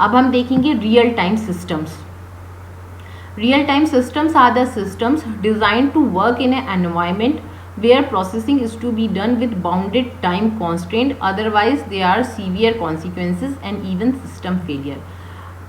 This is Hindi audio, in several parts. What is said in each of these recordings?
अब हम देखेंगे real time systems. Real time systems are the systems designed to work in an environment where processing is to be done with bounded time constraint, otherwise there are severe consequences and even system failure.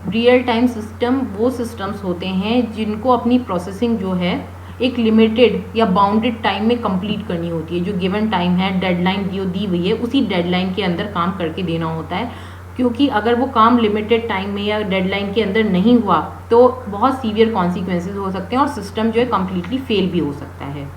Real time system वो सिस्टम्स होते हैं जिनको अपनी प्रोसेसिंग जो है एक लिमिटेड या बाउंडेड टाइम में कंप्लीट करनी होती है। जो गिवन टाइम है, डेडलाइन जो दी हुई है, उसी डेडलाइन के अंदर काम करके देना होता है, क्योंकि अगर वो काम लिमिटेड टाइम में या डेडलाइन के अंदर नहीं हुआ तो बहुत सीवियर कॉन्सिक्वेंसेज हो सकते हैं और सिस्टम जो है कम्प्लीटली फेल भी हो सकता है।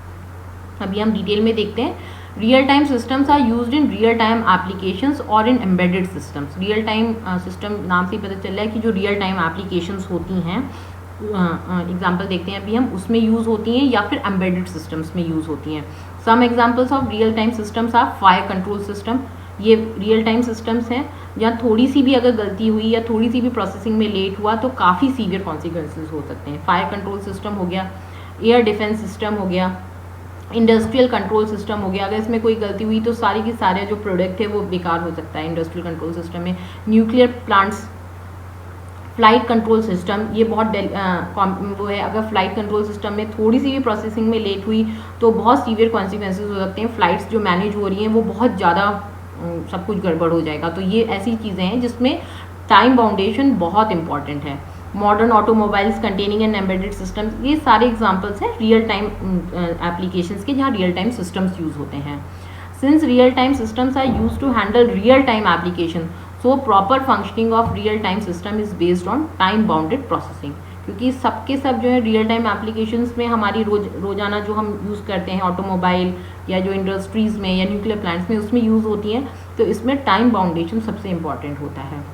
अभी हम डिटेल में देखते हैं। Real time systems are used in real time applications और in embedded systems. Real time system नाम से ही पता चल रहा है कि जो रियल टाइम एप्लीकेशंस होती हैं, एग्जाम्पल देखते हैं अभी हम, उसमें यूज़ होती हैं या फिर एम्बेडेड सिस्टम्स में यूज़ होती हैं। Some examples of real time systems are fire control system. ये रियल टाइम सिस्टम्स हैं जहाँ थोड़ी सी भी अगर गलती हुई या थोड़ी सी भी प्रोसेसिंग में लेट हुआ तो काफ़ी सीवियर कॉन्सिक्वेंसेज हो सकते हैं। फायर कंट्रोल सिस्टम हो गया, एयर डिफेंस सिस्टम हो गया, इंडस्ट्रियल कंट्रोल सिस्टम हो गया। अगर इसमें कोई गलती हुई तो सारी की सारे जो प्रोडक्ट है वो बेकार हो सकता है इंडस्ट्रियल कंट्रोल सिस्टम में। Nuclear plants, flight control system, ये बहुत वो है, अगर फ्लाइट कंट्रोल सिस्टम में थोड़ी सी भी प्रोसेसिंग में लेट हुई तो बहुत सीवियर कॉन्सिक्वेंसेज हो सकते हैं। फ्लाइट्स जो मैनेज हो रही हैं वो बहुत ज़्यादा सब कुछ गड़बड़ हो जाएगा। तो ये ऐसी चीज़ें हैं जिसमें टाइम बाउंडेशन बहुत इंपॉर्टेंट है। Modern automobiles containing and embedded systems, ये सारे एग्जांपल्स हैं रियल टाइम एप्लीकेशंस के जहाँ रियल टाइम सिस्टम्स यूज़ होते हैं। Since real time systems are use to handle real time application, so proper functioning of real time system is based on time bounded processing. क्योंकि सबके सब जो है रियल टाइम एप्लीकेशंस में हमारी रोजाना जो हम यूज़ करते हैं ऑटोमोबाइल या जो इंडस्ट्रीज़ में या न्यूक्लियर प्लांट्स में उसमें यूज़ होती हैं, तो इसमें टाइम बाउंडेशन सबसे इम्पॉर्टेंट होता है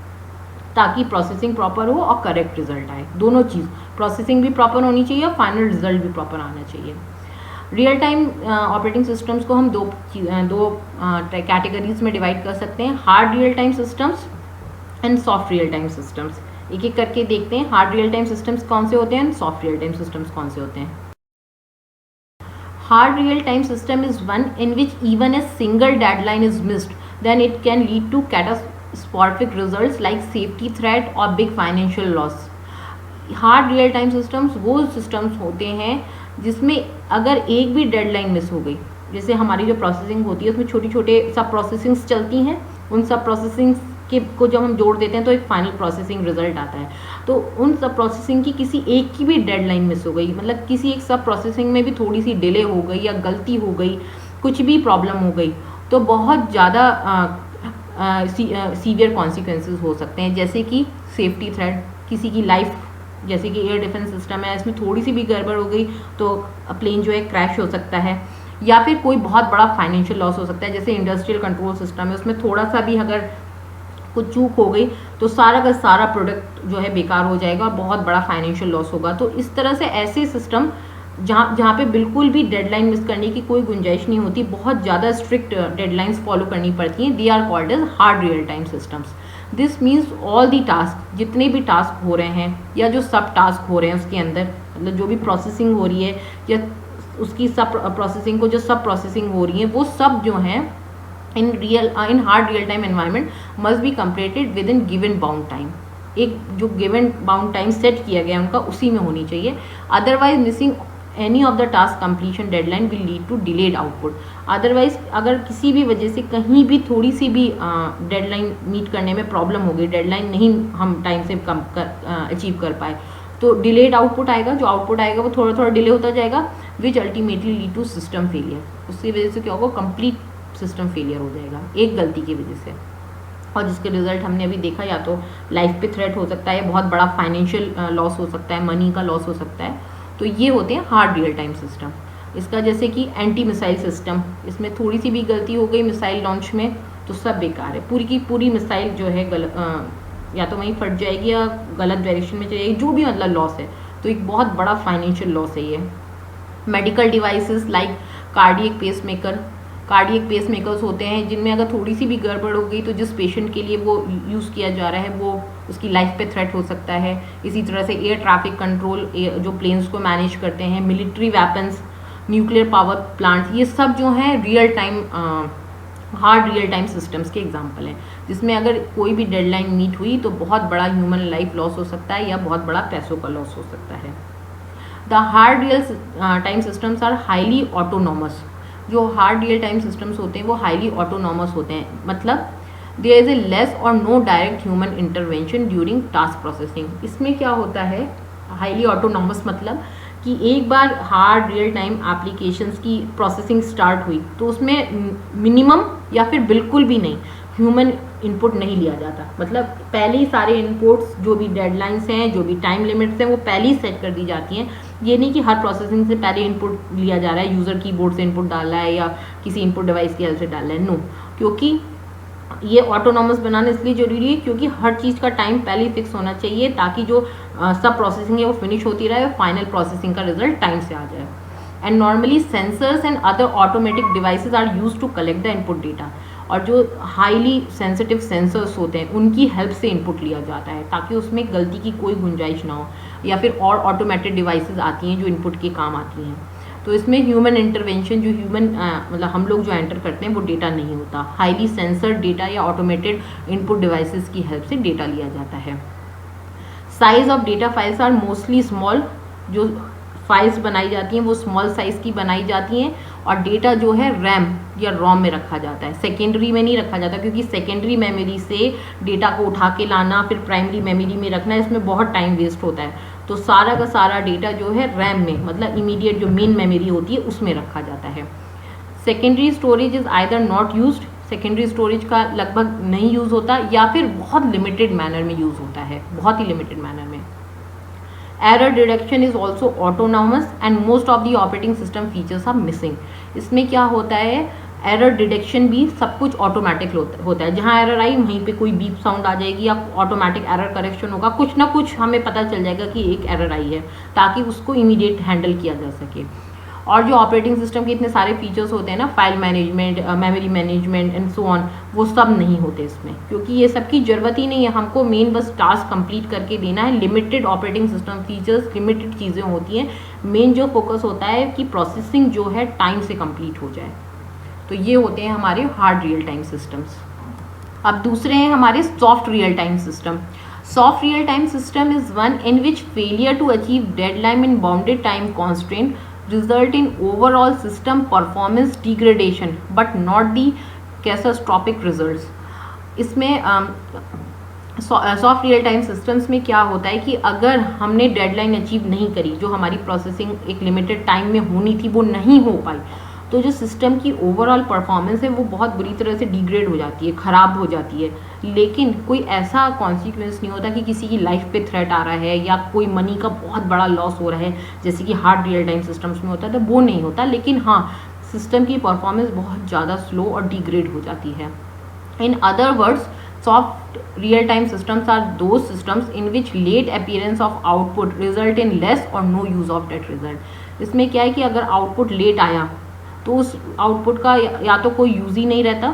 ताकि प्रोसेसिंग प्रॉपर हो और करेक्ट रिजल्ट आए। दोनों चीज़, प्रोसेसिंग भी प्रॉपर होनी चाहिए और फाइनल रिजल्ट भी प्रॉपर आना चाहिए। रियल टाइम ऑपरेटिंग सिस्टम्स को हम दो कैटेगरीज में डिवाइड कर सकते हैं, hard real time systems and soft real time systems. एक एक करके देखते हैं हार्ड रियल टाइम सिस्टम्स कौन से होते हैं and soft real time systems कौन से होते हैं। Hard real-time system is one in which even a single deadline is missed, then it can lead to catastrophic results like safety threat or big financial loss. Hard real-time systems वो systems होते हैं जिसमें अगर एक भी डेडलाइन मिस हो गई, जैसे हमारी जो प्रोसेसिंग होती है उसमें छोटी छोटे सब प्रोसेसिंग्स चलती हैं, उन सब प्रोसेसिंग्स को जब हम जोड़ देते हैं तो एक फाइनल प्रोसेसिंग रिजल्ट आता है। तो उन सब प्रोसेसिंग की किसी एक की भी डेडलाइन मिस हो गई, मतलब किसी एक सब प्रोसेसिंग में भी थोड़ी सी डिले हो गई या गलती हो गई, कुछ भी प्रॉब्लम हो गई, तो बहुत ज़्यादा सीवियर कॉन्सिक्वेंसेस हो सकते हैं। जैसे कि सेफ्टी थ्रेट, किसी की लाइफ, जैसे कि एयर डिफेंस सिस्टम है, इसमें थोड़ी सी भी गड़बड़ हो गई तो प्लेन जो है क्रैश हो सकता है, या फिर कोई बहुत बड़ा फाइनेंशियल लॉस हो सकता है। जैसे इंडस्ट्रियल कंट्रोल सिस्टम है, उसमें थोड़ा सा भी अगर कुछ चूक हो गई तो सारा का सारा प्रोडक्ट जो है बेकार हो जाएगा और बहुत बड़ा फाइनेंशियल लॉस होगा। तो इस तरह से ऐसे सिस्टम जहाँ पे बिल्कुल भी डेडलाइन मिस करने की कोई गुंजाइश नहीं होती, बहुत ज़्यादा स्ट्रिक्ट डेडलाइंस फॉलो करनी पड़ती हैं, they are called as hard real time systems. This means all the task, जितने भी टास्क हो रहे हैं या जो सब टास्क हो रहे हैं उसके अंदर, मतलब जो भी प्रोसेसिंग हो रही है या उसकी सब प्रोसेसिंग को जो सब प्रोसेसिंग हो रही है, वो सब जो हैं in hard real time environment must be completed within given bound time। एक जो गिवन बाउंड टाइम सेट किया गया उनका उसी में होनी चाहिए, otherwise missing any of the task completion deadline will lead to delayed output. Otherwise अगर किसी भी वजह से कहीं भी थोड़ी सी भी डेडलाइन मीट करने में प्रॉब्लम हो गई, डेडलाइन नहीं हम टाइम से कम अचीव कर पाए, तो डिलेड आउटपुट आएगा। जो आउटपुट आएगा वो थोड़ा थोड़ा डिले होता जाएगा, which ultimately lead to system failure. उसकी वजह से क्या होगा, कंप्लीट सिस्टम फेलियर हो जाएगा एक गलती की वजह से, और जिसके रिजल्ट हमने अभी देखा, या तो लाइफ पे थ्रेट हो सकता है, बहुत बड़ा फाइनेंशियल लॉस हो सकता है, मनी का लॉस हो सकता है। तो ये होते हैं हार्ड रियल टाइम सिस्टम। इसका जैसे कि एंटी मिसाइल सिस्टम, इसमें थोड़ी सी भी गलती हो गई मिसाइल लॉन्च में तो सब बेकार है, पूरी की पूरी मिसाइल जो है या तो वहीं फट जाएगी या गलत डायरेक्शन में चलेगी, जो भी मतलब लॉस है, तो एक बहुत बड़ा फाइनेंशियल लॉस है ये। Medical devices like cardiac pacemaker, cardiac pacemakers होते हैं जिनमें अगर थोड़ी सी भी गड़बड़ हो गई तो जिस पेशेंट के लिए वो यूज़ किया जा रहा है वो उसकी लाइफ पे थ्रेट हो सकता है। इसी तरह से एयर ट्रैफिक कंट्रोल, जो प्लेन्स को मैनेज करते हैं, military weapons, nuclear power plants, ये सब जो हैं real time hard real time systems के एग्जांपल हैं, जिसमें अगर कोई भी डेडलाइन मीट हुई तो बहुत बड़ा ह्यूमन लाइफ लॉस हो सकता है या बहुत बड़ा पैसों का लॉस हो सकता है। The hard real time systems are highly autonomous. जो हार्ड रियल टाइम सिस्टम्स होते हैं वो हाईली ऑटोनॉमस होते हैं, मतलब देयर इज ए लेस और no direct human intervention during task processing. इसमें क्या होता है हाईली ऑटोनॉमस, मतलब कि एक बार हार्ड रियल टाइम एप्लीकेशंस की प्रोसेसिंग स्टार्ट हुई तो उसमें मिनिमम या फिर बिल्कुल भी नहीं ह्यूमन इनपुट नहीं लिया जाता। मतलब पहले ही सारे इनपुट्स जो भी डेडलाइंस हैं, जो भी टाइम लिमिट्स हैं, वो पहले ही सेट कर दी जाती हैं। ये नहीं कि हर प्रोसेसिंग से पहले इनपुट लिया जा रहा है, यूज़र कीबोर्ड से इनपुट डाल रहा है या किसी इनपुट डिवाइस की हेल्प से डाल रहा है, नो। क्योंकि ये ऑटोनॉमस बनाना इसलिए जरूरी है क्योंकि हर चीज़ का टाइम पहले ही फिक्स होना चाहिए, ताकि जो सब प्रोसेसिंग है वो फिनिश होती रहे और फाइनल प्रोसेसिंग का रिजल्ट टाइम से आ जाए। And normally sensors and other automatic devices are used to collect the input data. और जो हाईली सेंसिटिव सेंसर्स होते हैं उनकी हेल्प से इनपुट लिया जाता है, ताकि उसमें गलती की कोई गुंजाइश ना हो। या फिर और ऑटोमेटेड डिवाइसेस आती हैं जो इनपुट के काम आती हैं। तो इसमें ह्यूमन इंटरवेंशन, जो ह्यूमन मतलब हम लोग जो एंटर करते हैं वो डेटा नहीं होता। हाईली सेंसर्ड डेटा या ऑटोमेटेड इनपुट डिवाइसेस की हेल्प से डेटा लिया जाता है। Size of data files are mostly small. जो फाइल्स बनाई जाती हैं वो स्मॉल साइज की बनाई जाती हैं और डेटा जो है रैम या रोम में रखा जाता है, सेकेंडरी में नहीं रखा जाता, क्योंकि सेकेंडरी मेमोरी से डेटा को उठा के लाना फिर प्राइमरी मेमोरी में रखना, इसमें बहुत टाइम वेस्ट होता है। तो सारा का सारा डेटा जो है रैम में, मतलब इमीडिएट जो मेन मेमोरी होती है उसमें रखा जाता है। Secondary storage is either not used. Secondary storage का लगभग नहीं यूज़ होता या फिर बहुत लिमिटेड मैनर में यूज़ होता है, बहुत ही लिमिटेड मैनर में। Error detection is also autonomous and most of the operating system features are missing. इसमें क्या होता है, एरर डिटेक्शन भी सब कुछ ऑटोमेटिक होता है। जहाँ एरर आई वहीं पे कोई बीप साउंड आ जाएगी या ऑटोमेटिक एरर करेक्शन होगा, कुछ ना कुछ हमें पता चल जाएगा कि एक एरर आई है, ताकि उसको इमीडिएट हैंडल किया जा सके। और जो ऑपरेटिंग सिस्टम के इतने सारे फीचर्स होते हैं ना, file management, memory management and so on, वो सब नहीं होते इसमें, क्योंकि ये सब की ज़रूरत ही नहीं है। हमको मेन बस टास्क कंप्लीट करके देना है। Limited operating system features, limited चीज़ें होती हैं। मेन जो फोकस होता है कि प्रोसेसिंग जो है टाइम से कंप्लीट हो जाए। तो ये होते हैं हमारे हार्ड रियल टाइम सिस्टम्स। अब दूसरे हैं हमारे soft real time system. Soft real time system is one in which failure to achieve deadline in bounded time constraint result in overall system performance degradation but not the catastrophic results। इसमें सॉफ्ट रियल टाइम सिस्टम्स में क्या होता है कि अगर हमने डेडलाइन अचीव नहीं करी, जो हमारी प्रोसेसिंग एक लिमिटेड टाइम में होनी थी वो नहीं हो पाई, तो जो सिस्टम की ओवरऑल परफॉर्मेंस है वो बहुत बुरी तरह से डिग्रेड हो जाती है, ख़राब हो जाती है। लेकिन कोई ऐसा कॉन्सिक्वेंस नहीं होता कि किसी की लाइफ पे थ्रेट आ रहा है या कोई मनी का बहुत बड़ा लॉस हो रहा है, जैसे कि हार्ड रियल टाइम सिस्टम्स में होता है, तो वो नहीं होता। लेकिन हाँ, सिस्टम की परफॉर्मेंस बहुत ज़्यादा स्लो और डिग्रेड हो जाती है। In other words, soft real time systems are those systems in which late appearance of output result in less और no use of that result. इसमें क्या है कि अगर आउटपुट लेट आया तो उस आउटपुट का या तो कोई यूज़ ही नहीं रहता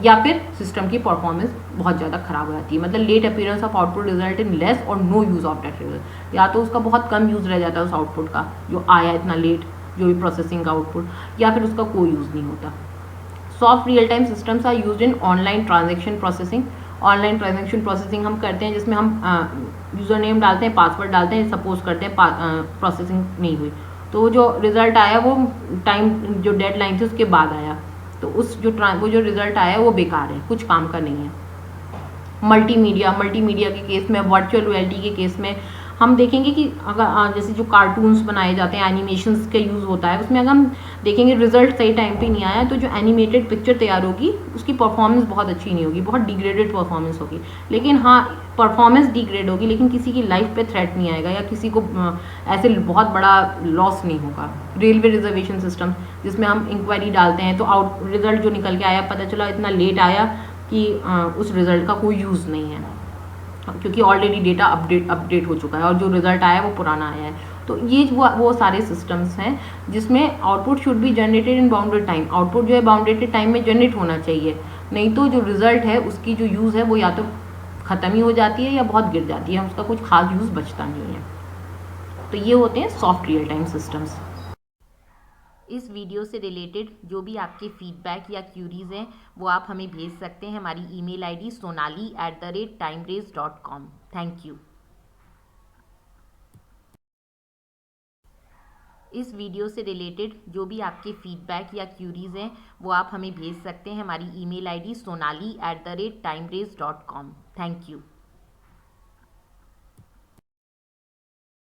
या फिर सिस्टम की परफॉर्मेंस बहुत ज़्यादा ख़राब हो जाती है। मतलब late appearance of output result in less और no use of that result, या तो उसका बहुत कम यूज़ रह जाता है उस आउटपुट का जो आया इतना लेट, जो भी प्रोसेसिंग का आउटपुट, या फिर उसका कोई यूज़ नहीं होता। Soft real time systems are used in online transaction processing. Online transaction processing हम करते हैं जिसमें हम यूज़र नेम डालते हैं, पासवर्ड डालते हैं, सपोज करते हैं प्रोसेसिंग नहीं हुई तो जो रिज़ल्ट आया वो टाइम जो डेडलाइन थी उसके बाद आया, तो उस वो जो रिज़ल्ट आया वो बेकार है, कुछ काम का नहीं है। मल्टीमीडिया के केस में, वर्चुअल रियलिटी के केस में हम देखेंगे कि अगर जैसे जो कार्टून्स बनाए जाते हैं, एनिमेशंस का यूज़ होता है, उसमें अगर हम देखेंगे रिजल्ट सही टाइम पे नहीं आया तो जो एनिमेटेड पिक्चर तैयार होगी उसकी परफॉर्मेंस बहुत अच्छी नहीं होगी, बहुत डिग्रेडेड परफॉर्मेंस होगी। लेकिन हाँ, परफॉर्मेंस डिग्रेड होगी लेकिन किसी की लाइफ पे थ्रेट नहीं आएगा या किसी को ऐसे बहुत बड़ा लॉस नहीं होगा। रेलवे रिजर्वेशन सिस्टम जिसमें हम इंक्वायरी डालते हैं तो रिजल्ट जो निकल के आया पता चला इतना लेट आया कि उस रिजल्ट का कोई यूज़ नहीं है, क्योंकि ऑलरेडी डेटा अपडेट हो चुका है और जो रिज़ल्ट आया है वो पुराना आया है। तो ये वो सारे सिस्टम्स हैं जिसमें output should be generated in bounded time. Output जो है बाउंडेड टाइम में जनरेट होना चाहिए, नहीं तो जो रिज़ल्ट है उसकी जो यूज़ है वो या तो ख़त्म ही हो जाती है या बहुत गिर जाती है, उसका कुछ खास यूज़ बचता नहीं है। तो ये होते हैं सॉफ्ट रियल टाइम सिस्टम्स। इस वीडियो से रिलेटेड जो भी आपके फीडबैक या क्यूरीज हैं वो आप हमें भेज सकते हैं हमारी email ID sonali@timerace.com। Thank you. इस वीडियो से रिलेटेड जो भी आपके फीडबैक या क्यूरीज हैं वो आप हमें भेज सकते हैं हमारी email ID sonali@timerace.com। Thank you.